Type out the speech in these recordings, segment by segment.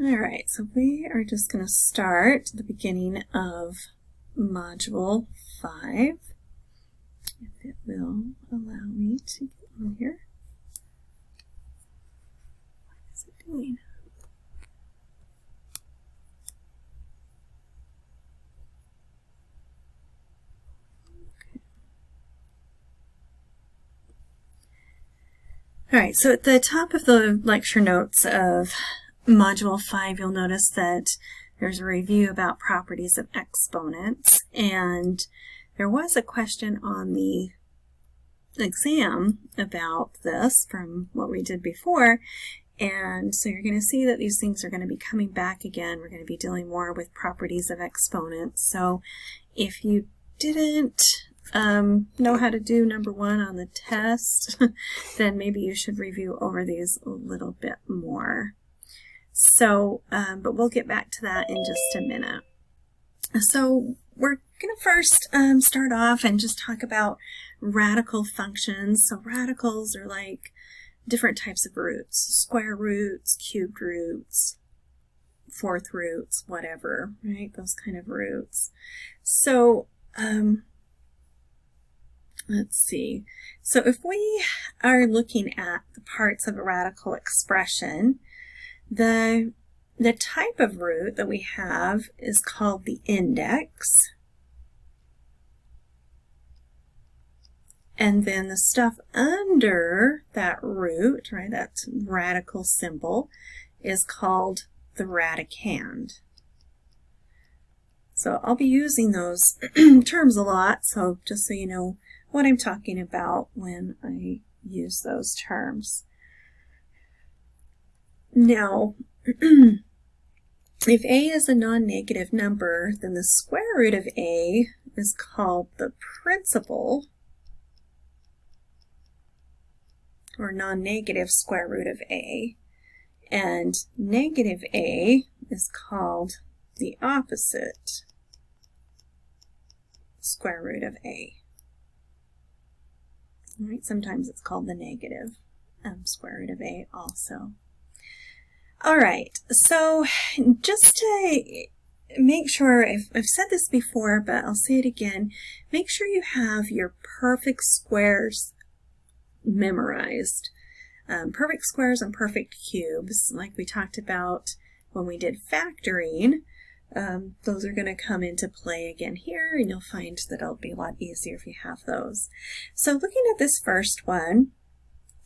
All right, so we are just going to start the beginning of Module 5, if it will allow me to get on here. What is it doing? Okay. All right, so at the top of the lecture notes of Module 5, you'll notice that there's a review about properties of exponents, and there was a question on the exam about this from what we did before, and so you're going to see that these things are going to be coming back again. We're going to be dealing more with properties of exponents. So if you didn't know how to do number 1 on the test, then maybe you should review over these a little bit more. So, but we'll get back to that in just a minute. So we're going to first start off and just talk about radical functions. So radicals are like different types of roots, square roots, cubed roots, fourth roots, whatever, right? Those kind of roots. So let's see. So if we are looking at the parts of a radical expression, the type of root that we have is called the index. And then the stuff under that root, right, that radical symbol, is called the radicand. So I'll be using those terms a lot, so just so you know what I'm talking about when I use those terms. Now, if a is a non-negative number, then the square root of a is called the principal, or non-negative square root of a, and negative a is called the opposite square root of a. All right, sometimes it's called the negative square root of a also. All right, so just to make sure, I've said this before, but I'll say it again, make sure you have your perfect squares memorized. Perfect squares and perfect cubes, like we talked about when we did factoring, those are going to come into play again here, and you'll find that it'll be a lot easier if you have those. So looking at this first one,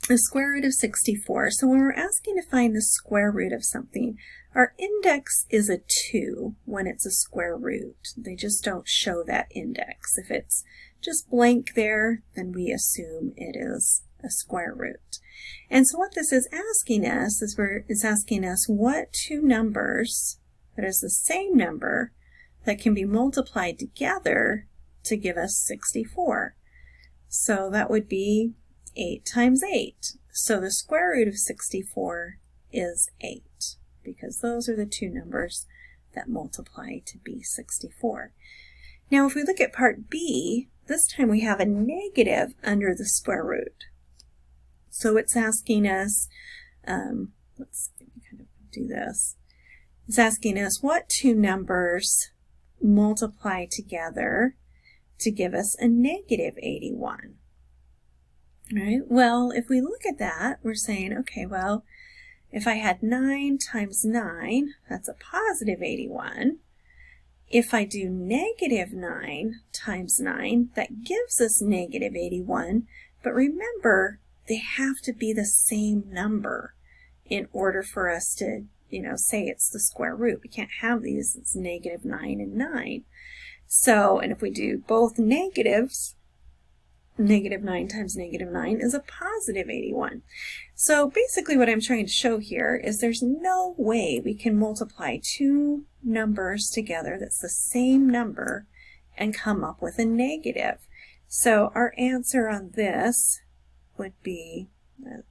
the square root of 64. So when we're asking to find the square root of something, our index is a 2 when it's a square root. They just don't show that index. If it's just blank there, then we assume it is a square root. And so what this is asking us is it's asking us what two numbers that is the same number that can be multiplied together to give us 64. So that would be 8 times 8. So the square root of 64 is 8, because those are the two numbers that multiply to be 64. Now if we look at part B, this time we have a negative under the square root. So it's asking us, let's kind of do this. It's asking us what two numbers multiply together to give us a negative 81. Right? Well, if we look at that, we're saying, okay, well, if I had 9 times 9, that's a positive 81. If I do negative 9 times 9, that gives us negative 81. But remember, they have to be the same number in order for us to, say it's the square root. We can't have these as negative 9 and 9. So, and if we do both negatives, negative 9 times negative 9 is a positive 81. So basically what I'm trying to show here is there's no way we can multiply two numbers together that's the same number and come up with a negative. So our answer on this would be that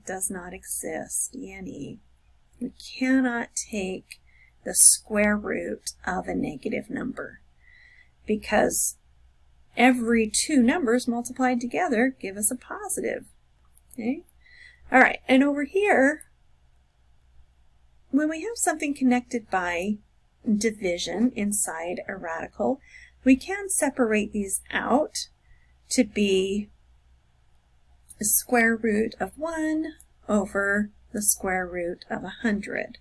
does not exist, E-N-E. We cannot take the square root of a negative number because every two numbers multiplied together give us a positive. Okay? All right, and over here, when we have something connected by division inside a radical, we can separate these out to be the square root of 1 over the square root of 100.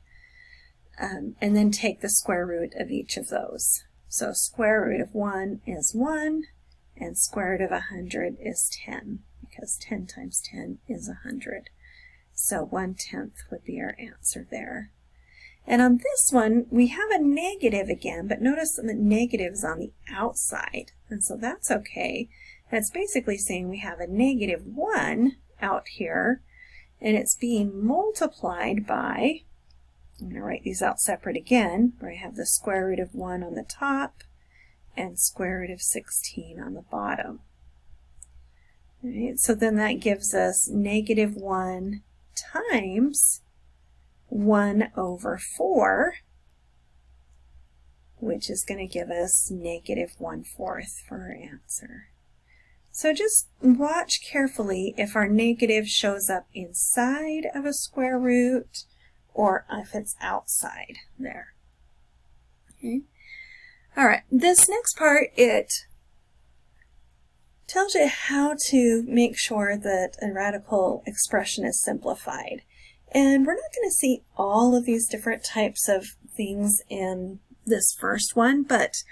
And then take the square root of each of those. So square root of 1 is 1, and square root of 100 is 10, because 10 times 10 is 100. So 1/10 would be our answer there. And on this one, we have a negative again, but notice that the negative is on the outside, and so that's okay. That's basically saying we have a -1 out here, and it's being multiplied by, I'm going to write these out separate again, where I have the square root of 1 on the top and square root of 16 on the bottom. All right, so then that gives us -1 times 1 over 4, which is going to give us -1/4 for our answer. So just watch carefully if our negative shows up inside of a square root or if it's outside there. Okay. All right, this next part, it tells you how to make sure that a radical expression is simplified. And we're not going to see all of these different types of things in this first one, but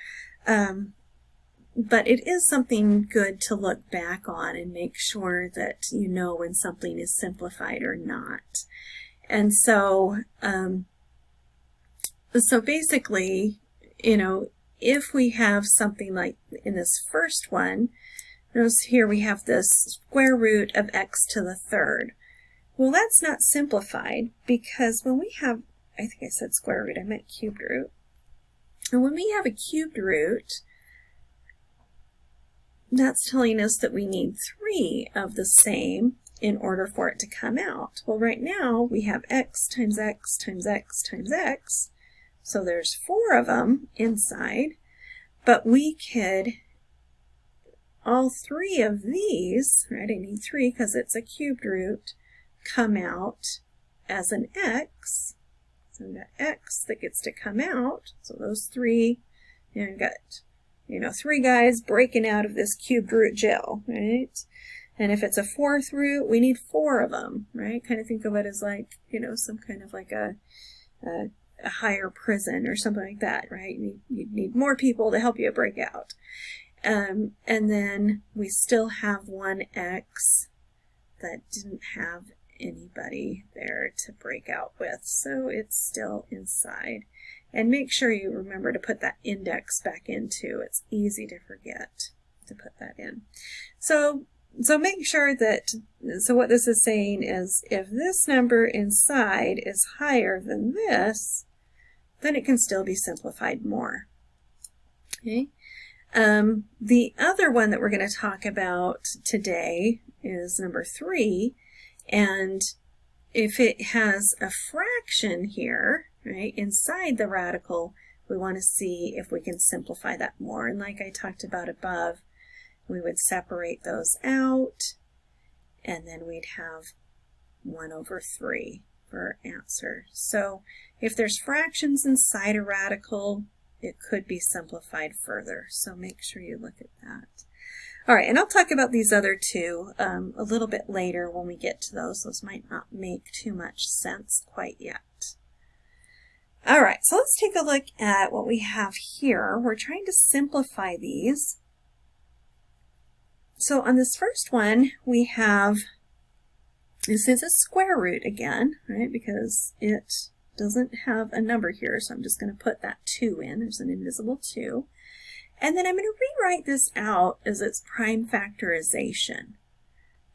it is something good to look back on and make sure that you know when something is simplified or not. And so, basically, you know, if we have something like in this first one, notice here we have this square root of x to the third. Well, that's not simplified, because when we have, I think I said square root, I meant cubed root. And when we have a cubed root, that's telling us that we need 3 of the same in order for it to come out. Well, right now we have x times x times x times x, so there's 4 of them inside, but we could, all 3 of these, right, I need 3 because it's a cubed root, come out as an x. So we've got x that gets to come out, so those 3, and we've got, you know, 3 guys breaking out of this cubed root jail, right? And if it's a 4th root, we need 4 of them, right? Kind of think of it as like, you know, some kind of like a higher prison or something like that, right? You need more people to help you break out. And then we still have 1x that didn't have anybody there to break out with, so it's still inside. And make sure you remember to put that index back in too. It's easy to forget to put that in. So make sure that, so what this is saying is if this number inside is higher than this, then it can still be simplified more. Okay. The other one that we're going to talk about today is number 3, and if it has a fraction here, right, inside the radical, we want to see if we can simplify that more. And like I talked about above, we would separate those out, and then we'd have 1 over 3 for our answer. So if there's fractions inside a radical, it could be simplified further. So make sure you look at that. All right, and I'll talk about these other two a little bit later when we get to those. Those might not make too much sense quite yet. All right, so let's take a look at what we have here. We're trying to simplify these. So on this first one, we have, this is a square root again, right, because it doesn't have a number here, so I'm just going to put that 2 in. There's an invisible 2. And then I'm going to rewrite this out as its prime factorization,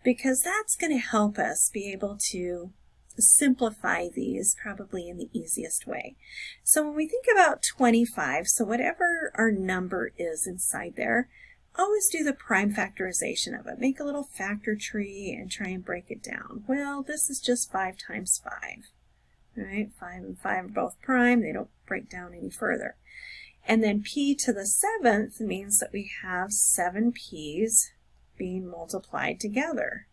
because that's going to help us be able to simplify these probably in the easiest way. So when we think about 25, so whatever our number is inside there, always do the prime factorization of it. Make a little factor tree and try and break it down. Well, this is just 5 times 5. Right? 5 and 5 are both prime. They don't break down any further. And then p to the 7th means that we have 7 p's being multiplied together.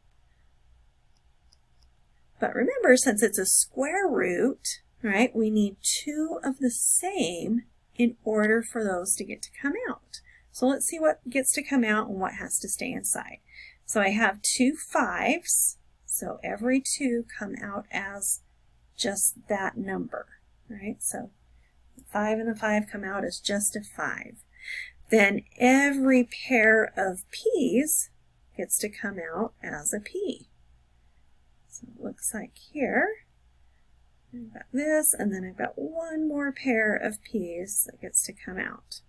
But remember, since it's a square root, right? We need two of the same in order for those to get to come out. So let's see what gets to come out and what has to stay inside. So I have 2 5s, so every 2 come out as just that number, right? So the 5 and the 5 come out as just a 5. Then every pair of p's gets to come out as a p. So it looks like here, I've got this, and then I've got one more pair of p's that gets to come out.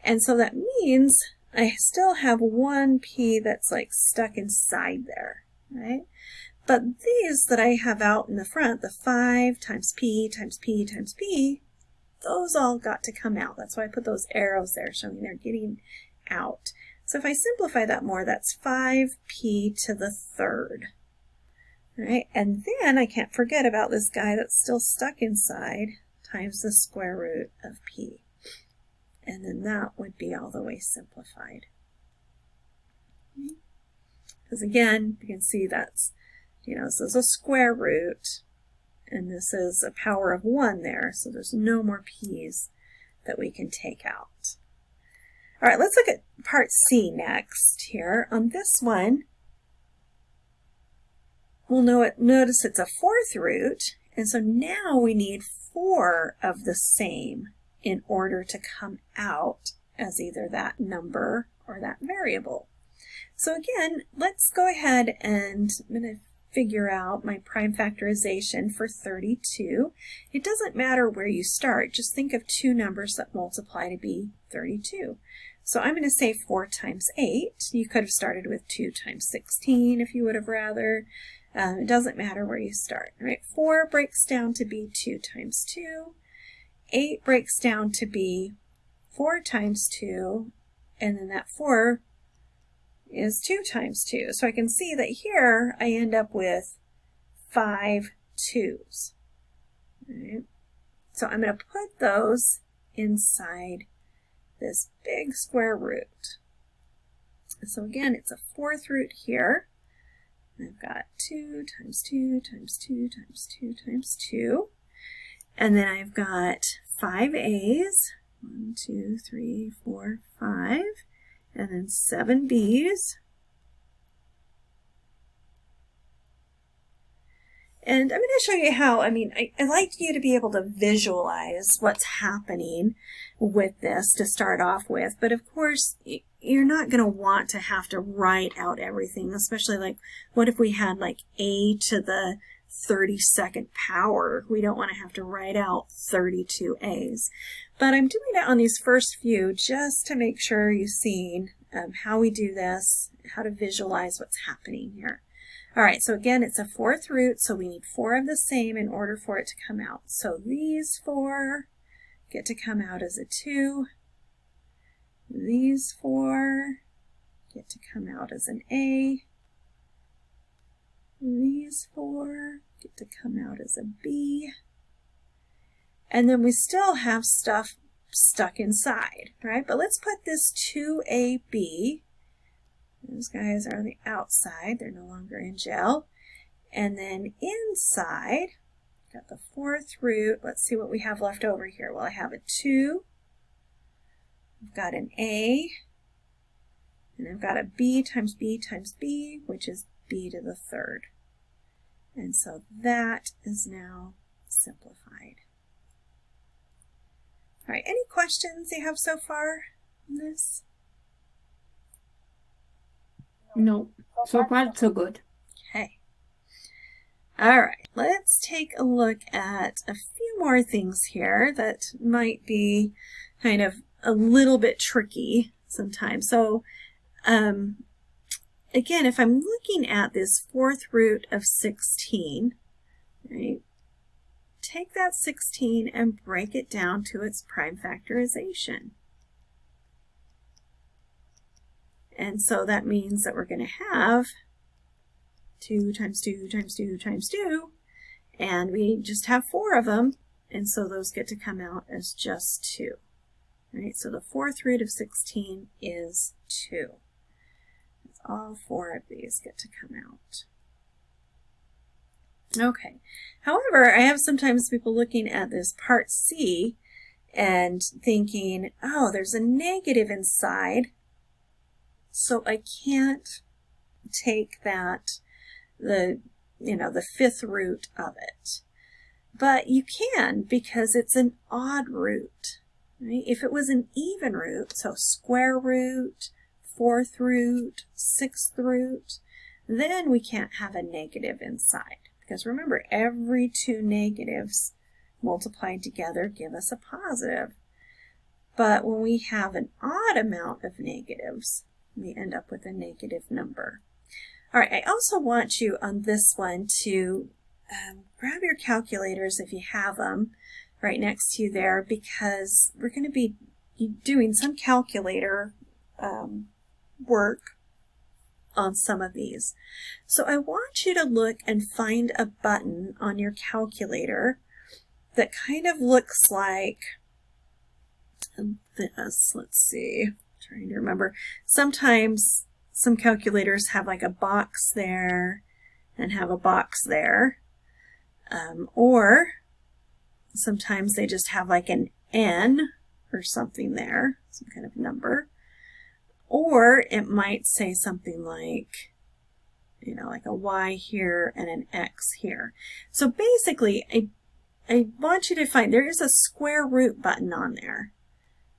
And so that means I still have one p that's like stuck inside there, right? But these that I have out in the front, the 5 times p times p times p, those all got to come out. That's why I put those arrows there showing they're getting out. So if I simplify that more, that's 5p to the third. Right? And then I can't forget about this guy that's still stuck inside times the square root of p. And then that would be all the way simplified. Because again, you can see that's, this is a square root, and this is a power of 1 there, so there's no more p's that we can take out. All right, let's look at part C next here. On this one, we'll notice it's a 4th root, and so now we need 4 of the same in order to come out as either that number or that variable. So again, let's go ahead and I'm going to figure out my prime factorization for 32. It doesn't matter where you start, just think of two numbers that multiply to be 32. So I'm going to say 4 times 8. You could have started with 2 times 16 if you would have rather. It doesn't matter where you start, right? 4 breaks down to be 2 times 2. 8 breaks down to be 4 times 2, and then that 4 is 2 times 2. So I can see that here I end up with 5 2's. Right? So I'm going to put those inside this big square root. So again, it's a 4th root here. I've got 2 times 2 times 2 times 2 times 2. And then I've got 5 a's, 1, 2, 3, 4, 5, and then 7 b's. And I'm going to show you how, I like you to be able to visualize what's happening with this to start off with, but of course you're not going to want to have to write out everything, especially like what if we had like a to the 32nd power. We don't want to have to write out 32 a's. But I'm doing it on these first few just to make sure you've seen how we do this, how to visualize what's happening here. All right, so again, it's a 4th root, so we need 4 of the same in order for it to come out. So these 4 get to come out as a 2. These 4 get to come out as an A. These 4 get to come out as a B. And then we still have stuff stuck inside, right? But let's put this 2AB. Those guys are on the outside. They're no longer in gel. And then inside, got the 4th root. Let's see what we have left over here. Well, I have a 2. I've got an A. And I've got a B times B times B, which is B to the 3rd. And so that is now simplified. All right, any questions you have so far on this? No, so far so good. Okay. All right, let's take a look at a few more things here that might be kind of a little bit tricky sometimes. So again, if I'm looking at this 4th root of 16, right, take that 16 and break it down to its prime factorization. And so that means that we're going to have 2 times 2 times 2 times 2, and we just have 4 of them, and so those get to come out as just 2. Right? So the 4th root of 16 is 2. All 4 of these get to come out. Okay. However, I have sometimes people looking at this part C and thinking, oh, there's a negative inside, so I can't take that, the fifth root of it. But you can, because it's an odd root. Right? If it was an even root, so square root, fourth root, sixth root, then we can't have a negative inside. Because remember, every two negatives multiplied together give us a positive. But when we have an odd amount of negatives, we end up with a negative number. All right, I also want you on this one to grab your calculators if you have them right next to you there, because we're going to be doing some calculator work on some of these. So I want you to look and find a button on your calculator that kind of looks like this. Let's see, I'm trying to remember. Sometimes some calculators have like a box there and have a box there. Or sometimes they just have like an N or something there, some kind of number. Or it might say something like, like a Y here and an X here. So basically, I want you to find, there is a square root button on there,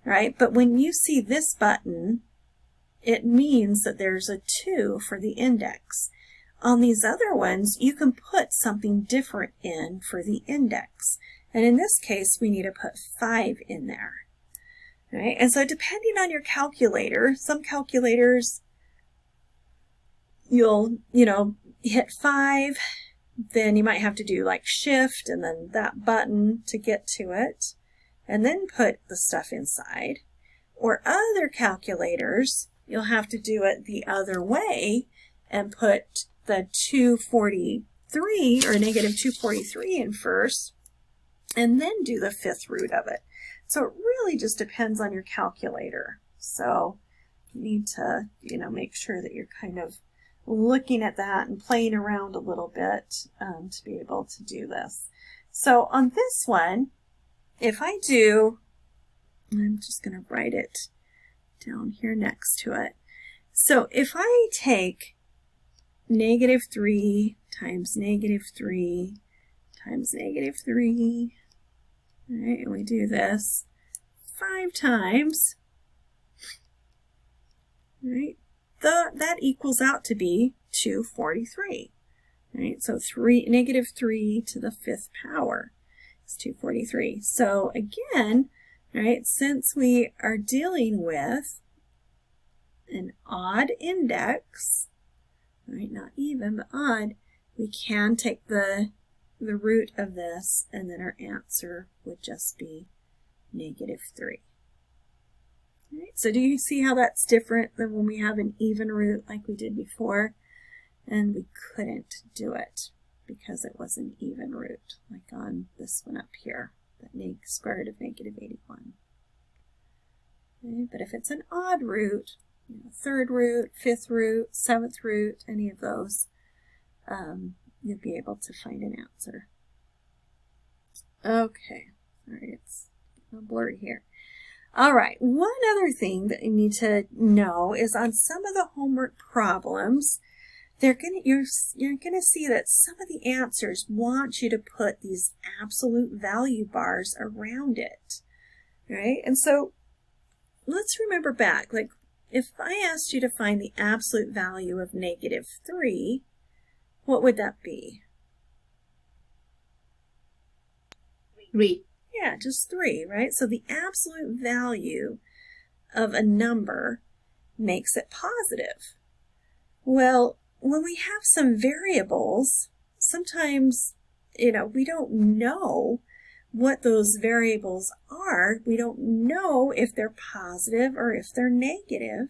right? But when you see this button, it means that there's a 2 for the index. On these other ones, you can put something different in for the index. And in this case, we need to put 5 in there. Right? And so depending on your calculator, some calculators, you'll, hit 5, then you might have to do like shift and then that button to get to it, and then put the stuff inside. Or other calculators, you'll have to do it the other way and put the 243 or negative 243 in first, and then do the fifth root of it. So it really just depends on your calculator. So you need to, make sure that you're kind of looking at that and playing around a little bit to be able to do this. So on this one, if I do, I'm just going to write it down here next to it. So if I take negative 3 times negative 3 times negative 3, all right, and we do this 5 times, all right, that equals out to be 243. Right, so negative 3 to the 5th power is 243. So again, right, since we are dealing with an odd index, right, not even, but odd, we can take the root of this, and then our answer would just be negative 3. All right, so do you see how that's different than when we have an even root like we did before? And we couldn't do it because it was an even root, like on this one up here, that square root of negative 81. Okay, but if it's an odd root, third root, fifth root, seventh root, any of those, you'll be able to find an answer. Okay, sorry, it's a little blurry here. All right, one other thing that you need to know is on some of the homework problems, you're gonna see that some of the answers want you to put these absolute value bars around it, right? And so let's remember back, like if I asked you to find the absolute value of negative 3, what would that be? 3. Yeah, just 3, right? So the absolute value of a number makes it positive. Well, when we have some variables, sometimes, we don't know what those variables are. We don't know if they're positive or if they're negative.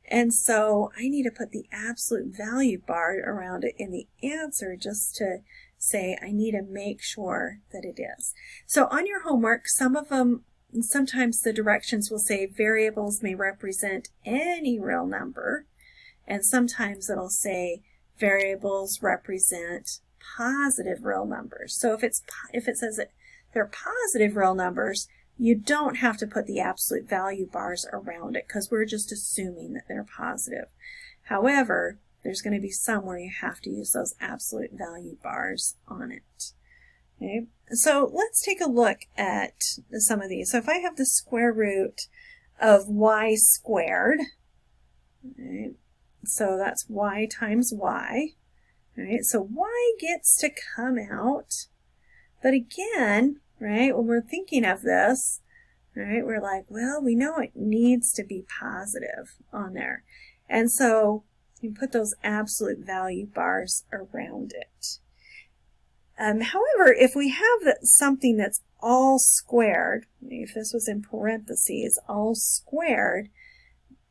And so I need to put the absolute value bar around it in the answer just to say I need to make sure that it is. So on your homework, some of them, sometimes the directions will say variables may represent any real number, and sometimes it'll say variables represent positive real numbers. So if it says that they're positive real numbers, you don't have to put the absolute value bars around it because we're just assuming that they're positive. However, there's going to be some where you have to use those absolute value bars on it. Okay, so let's take a look at some of these. So if I have the square root of y squared, right, so that's y times y, right, so y gets to come out, but again, right, when we're thinking of this, right, we're like, well, we know it needs to be positive on there, and so you put those absolute value bars around it. However, if we have something that's all squared, if this was in parentheses, all squared,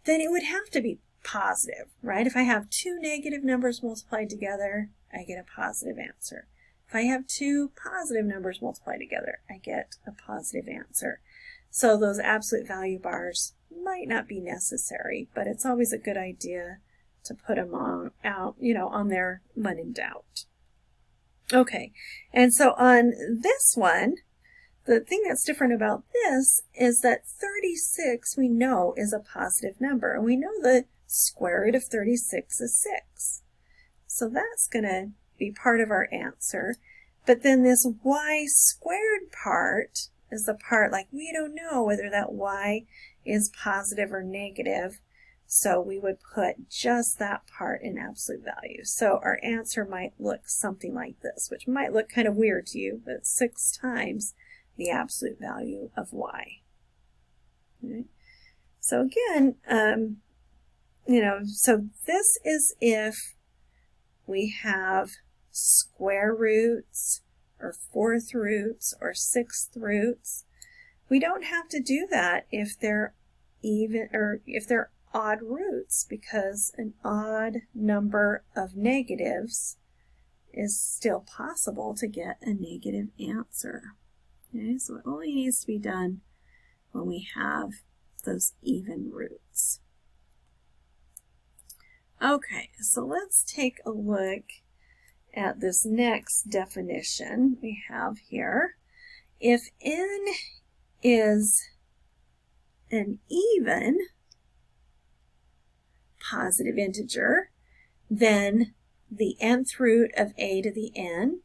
then it would have to be positive, right? If I have two negative numbers multiplied together, I get a positive answer. If I have two positive numbers multiplied together, I get a positive answer. So those absolute value bars might not be necessary, but it's always a good idea to put them on there when in doubt. Okay, and so on this one, the thing that's different about this is that 36 we know is a positive number, and we know the square root of 36 is 6. So that's going to be part of our answer. But then this y squared part is the part like we don't know whether that y is positive or negative. So we would put just that part in absolute value. So our answer might look something like this, which might look kind of weird to you, but 6 times the absolute value of y. Okay. So again, so this is if we have square roots or fourth roots or sixth roots. We don't have to do that if they're even or if they're odd roots, because an odd number of negatives is still possible to get a negative answer. Okay, so it only needs to be done when we have those even roots. Okay, so let's take a look at this next definition we have here. If n is an even positive integer, then the nth root of a to the n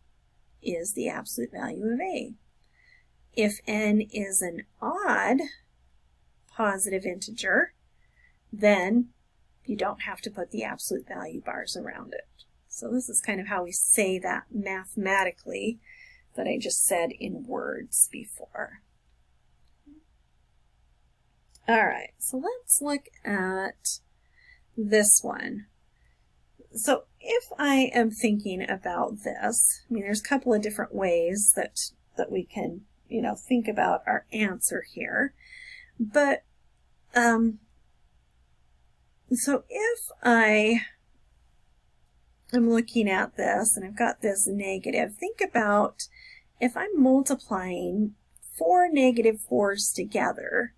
is the absolute value of a. If n is an odd positive integer, then you don't have to put the absolute value bars around it. So this is kind of how we say that mathematically that I just said in words before. All right, so let's look at this one. So if I am thinking about this, I mean, there's a couple of different ways that we can, think about our answer here. But so if I am looking at this and I've got this negative, think about if I'm multiplying 4 negative 4's together,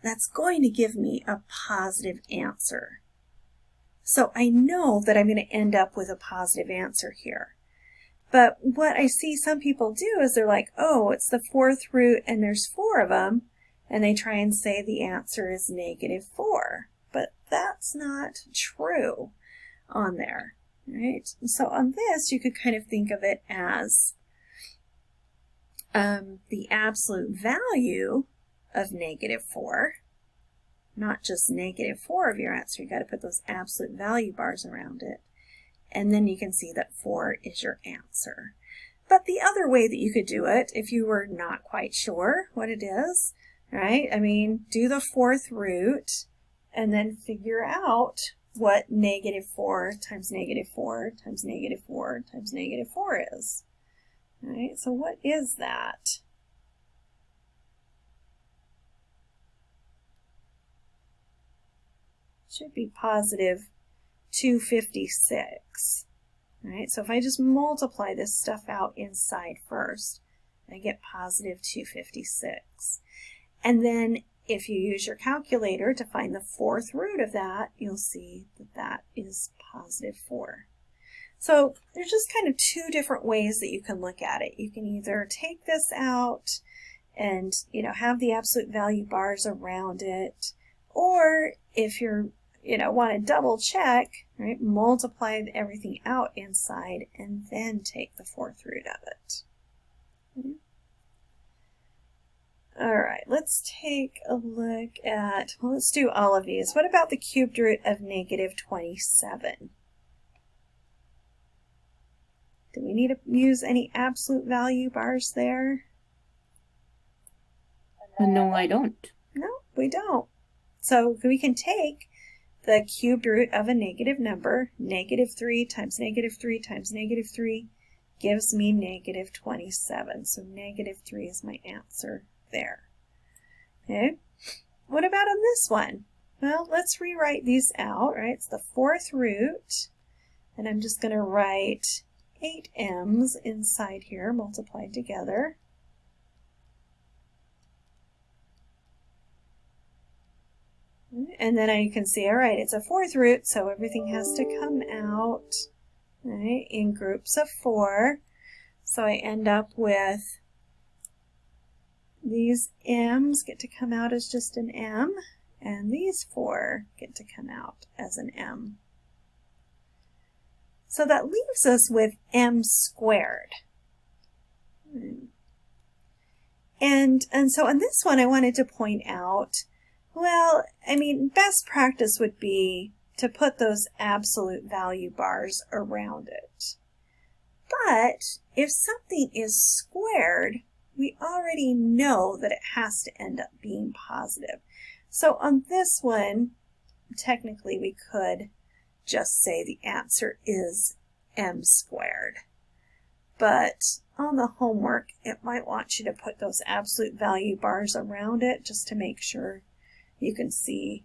that's going to give me a positive answer. So I know that I'm going to end up with a positive answer here. But what I see some people do is they're like, oh, it's the fourth root and there's 4 of them, and they try and say the answer is negative 4. But that's not true on there, right? So on this, you could kind of think of it as the absolute value of negative 4, not just negative 4 of your answer. You got to put those absolute value bars around it. And then you can see that 4 is your answer. But the other way that you could do it, if you were not quite sure what it is, right? I mean, do the fourth root and then figure out what negative 4 times negative 4 times negative 4 times negative 4 is. All right, so what is that? Should be positive 256. All right, so if I just multiply this stuff out inside first, I get positive 256. And then if you use your calculator to find the fourth root of that, you'll see that that is positive 4. So there's just kind of two different ways that you can look at it. You can either take this out and, have the absolute value bars around it, or if you're, want to double check, right, multiply everything out inside and then take the fourth root of it. Okay. All right, let's take a look at, well, let's do all of these. What about the cubed root of negative 27? Do we need to use any absolute value bars there? No, I don't. No, we don't. So we can take the cubed root of a negative number, negative 3 times negative 3 times negative 3 gives me negative 27. So negative 3 is my answer there. Okay, what about on this one? Well, let's rewrite these out, right? It's the fourth root, and I'm just going to write 8 m's inside here multiplied together. And then you can see, all right, it's a fourth root, so everything has to come out, right, in groups of 4. So I end up with these m's get to come out as just an m, and these 4 get to come out as an m. So that leaves us with m squared. And so on this one, I wanted to point out, well, best practice would be to put those absolute value bars around it. But if something is squared, we already know that it has to end up being positive. So on this one, technically we could just say the answer is m squared. But on the homework, it might want you to put those absolute value bars around it just to make sure you can see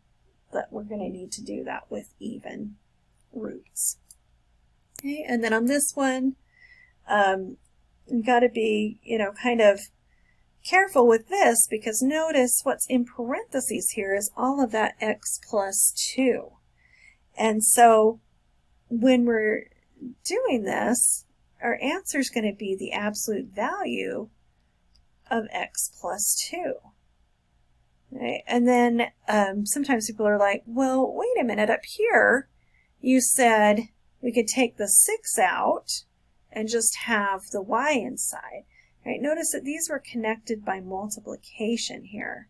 that we're going to need to do that with even roots. Okay, and then on this one, you've got to be, kind of careful with this, because notice what's in parentheses here is all of that x plus 2. And so when we're doing this, our answer is going to be the absolute value of x plus 2. Right? And then sometimes people are like, well, wait a minute, up here you said we could take the 6 out and just have the y inside. Right? Notice that these were connected by multiplication here,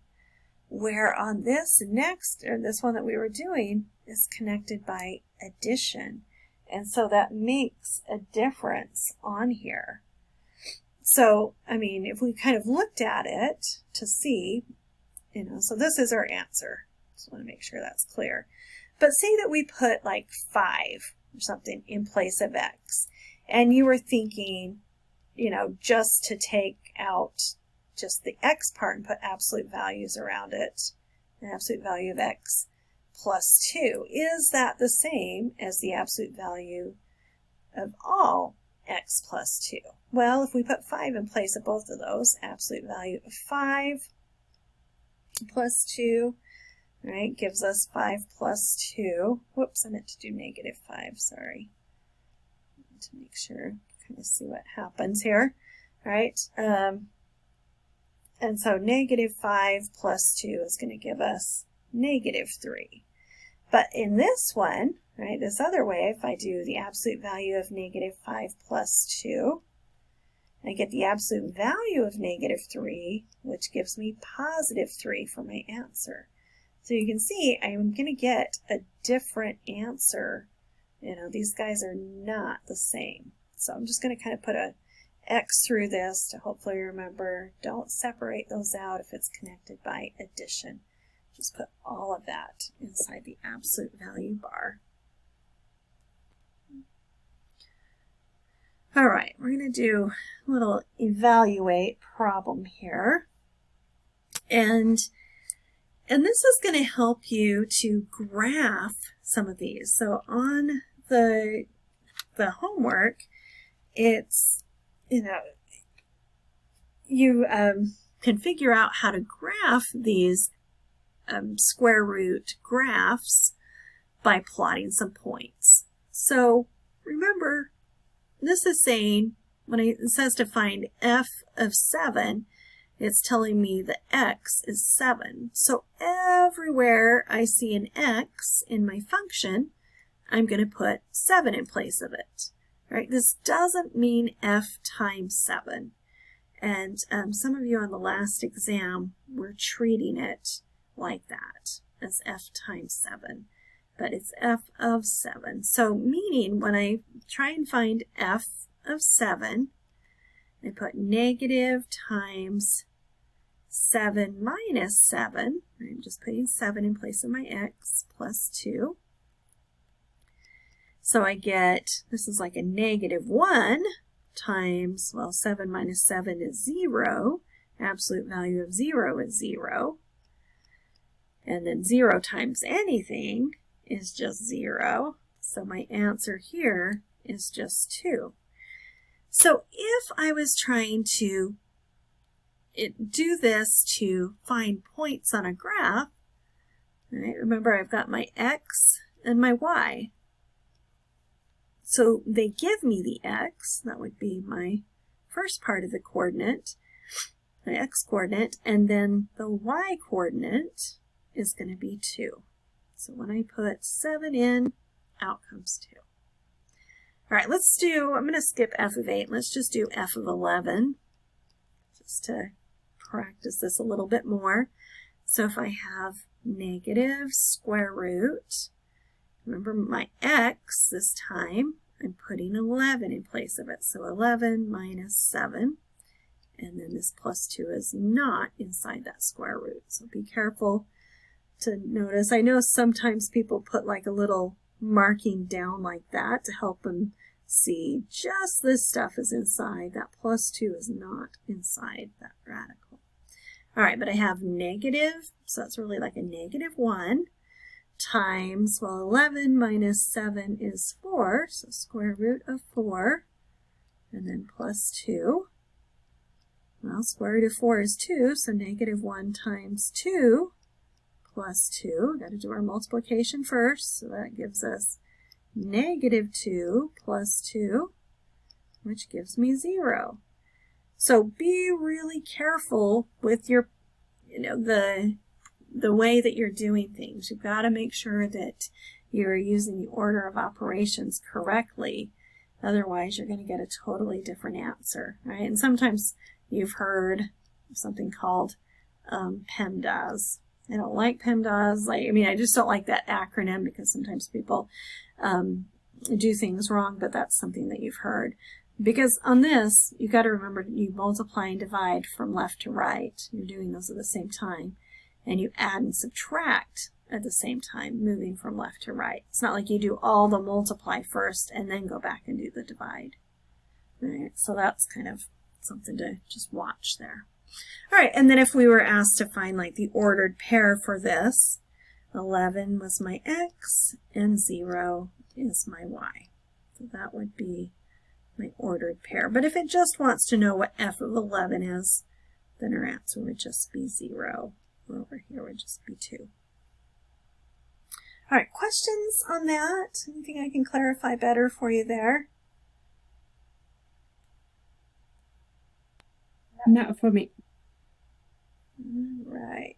where on this next, or this one that we were doing, is connected by addition. And so that makes a difference on here. So, if we kind of looked at it to see, so this is our answer. Just want to make sure that's clear. But say that we put like 5 or something in place of x, and you were thinking, just to take out just the x part and put absolute values around it, an absolute value of x plus 2. Is that the same as the absolute value of all x plus 2? Well, if we put 5 in place of both of those, absolute value of 5 plus 2, right, gives us 5 plus 2. Whoops, I meant to do negative 5, sorry. To make sure, kind of see what happens here, right? And so negative 5 plus 2 is going to give us negative 3. But in this one, right, this other way, if I do the absolute value of negative 5 plus 2, I get the absolute value of negative 3, which gives me positive 3 for my answer. So you can see I'm going to get a different answer. These guys are not the same. So I'm just going to kind of put a X through this to hopefully remember, don't separate those out if it's connected by addition. Just put all of that inside the absolute value bar. All right, we're going to do a little evaluate problem here. And this is going to help you to graph some of these. So on the homework, it's, you can figure out how to graph these square root graphs by plotting some points. So remember, this is saying, when it says to find f of 7, it's telling me the x is 7. So everywhere I see an x in my function, I'm going to put 7 in place of it. Right? This doesn't mean f times 7. And some of you on the last exam were treating it like that, as f times 7. But it's f of 7. So meaning when I try and find f of 7, I put negative times 7 minus 7. I'm just putting 7 in place of my x plus 2. So I get, this is like a negative 1 times, well, 7 minus 7 is 0. Absolute value of 0 is 0. And then 0 times anything is just 0. So my answer here is just 2. So if I was trying to do this to find points on a graph, right, remember I've got my x and my y. So they give me the x, that would be my first part of the coordinate, the x coordinate, and then the y coordinate is going to be 2. So when I put 7 in, out comes 2. All right, let's do, I'm going to skip f of 8. Let's just do f of 11, just to practice this a little bit more. So if I have negative square root, remember my x this time, I'm putting 11 in place of it. So 11 minus 7, and then this plus 2 is not inside that square root. So be careful to notice. I know sometimes people put like a little marking down like that to help them see just this stuff is inside. That plus 2 is not inside that radical. All right, but I have negative, so that's really like a negative 1 times, well, 11 minus 7 is 4, so square root of 4, and then plus 2. Well, square root of 4 is 2, so negative 1 times 2 plus 2. Got to do our multiplication first, so that gives us negative 2 plus 2, which gives me 0. So be really careful with your, the way that you're doing things. You've got to make sure that you're using the order of operations correctly. Otherwise, you're going to get a totally different answer, right? And sometimes you've heard something called PEMDAS. I don't like PEMDAS. I just don't like that acronym because sometimes people do things wrong, but that's something that you've heard. Because on this, you've got to remember you multiply and divide from left to right. You're doing those at the same time. And you add and subtract at the same time, moving from left to right. It's not like you do all the multiply first and then go back and do the divide. All right, so that's kind of something to just watch there. All right, and then if we were asked to find like the ordered pair for this, 11 was my x and 0 is my y. So that would be my ordered pair. But if it just wants to know what f of 11 is, then our answer would just be 0. Over here would just be 2. All right, questions on that? Anything I can clarify better for you there? Not for me. All right.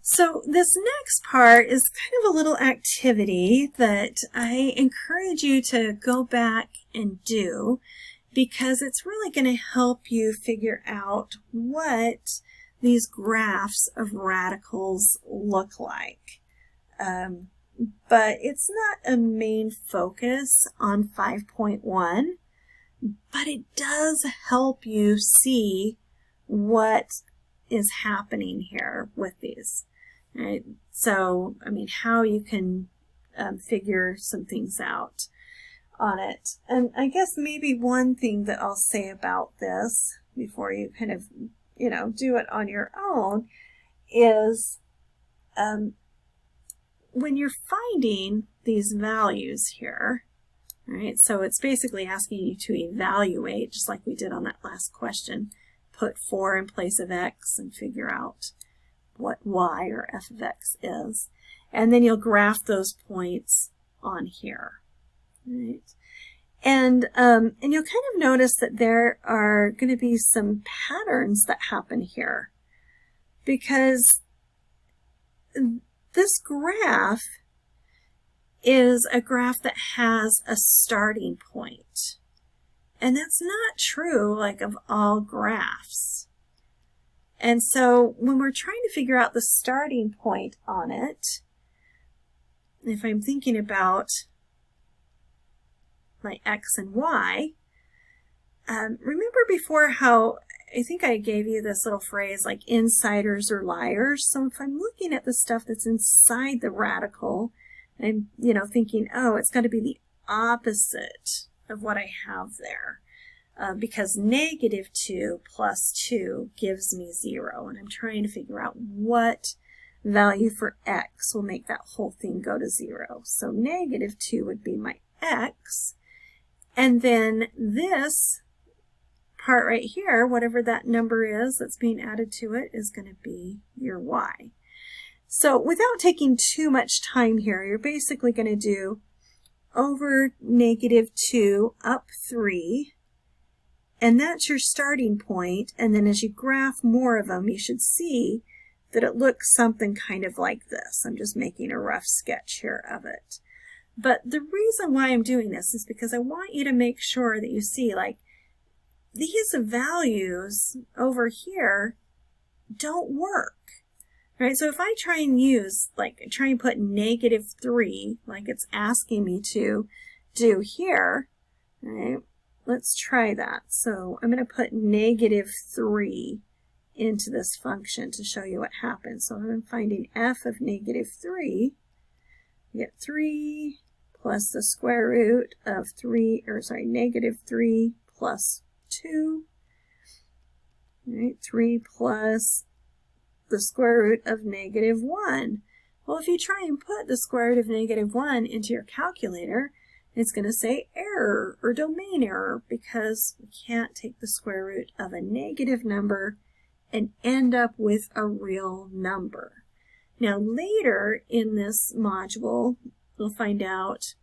So this next part is kind of a little activity that I encourage you to go back and do because it's really going to help you figure out what these graphs of radicals look like. But it's not a main focus on 5.1, but it does help you see what is happening here with these. Right? So, how you can figure some things out on it. And I guess maybe one thing that I'll say about this before you kind of do it on your own is when you're finding these values here, right? So it's basically asking you to evaluate, just like we did on that last question, put 4 in place of x and figure out what y or f of x is. And then you'll graph those points on here. Right. And you'll kind of notice that there are going to be some patterns that happen here, because this graph is a graph that has a starting point. And that's not true like of all graphs. And so when we're trying to figure out the starting point on it, if I'm thinking about my x and y, remember before how I think I gave you this little phrase like insiders or liars. So if I'm looking at the stuff that's inside the radical, I'm thinking, oh, it's got to be the opposite of what I have there, because -2 plus 2 gives me 0, and I'm trying to figure out what value for x will make that whole thing go to 0. So -2 would be my x, and then this part right here, whatever that number is that's being added to it, is going to be your y. So without taking too much time here, you're basically going to do over -2 up 3, and that's your starting point. And then as you graph more of them, you should see that it looks something kind of like this. I'm just making a rough sketch here of it. But the reason why I'm doing this is because I want you to make sure that you see, like, these values over here don't work. Right, so if I try and put -3, like it's asking me to do here, right, let's try that. So I'm going to put -3 into this function to show you what happens. So I'm finding f of -3, you get 3 plus the square root of -3 plus 2, right, 3 plus the square root of -1. Well, if you try and put the square root of -1 into your calculator, it's going to say error or domain error, because we can't take the square root of a negative number and end up with a real number. Now later in this module, we'll find out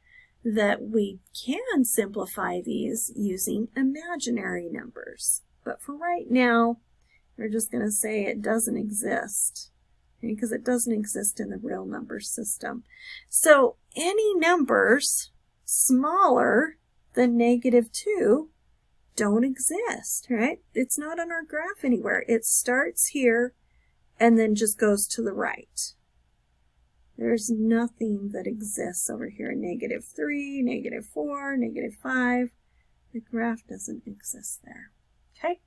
that we can simplify these using imaginary numbers. But for right now, we're just going to say it doesn't exist, because it doesn't exist in the real number system. So any numbers smaller than -2 don't exist, right? It's not on our graph anywhere. It starts here and then just goes to the right. There's nothing that exists over here. -3, -4, -5. The graph doesn't exist there. Okay?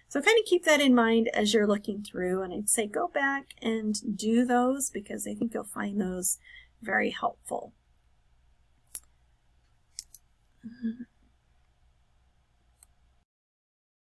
So kind of keep that in mind as you're looking through, and I'd say go back and do those, because I think you'll find those very helpful.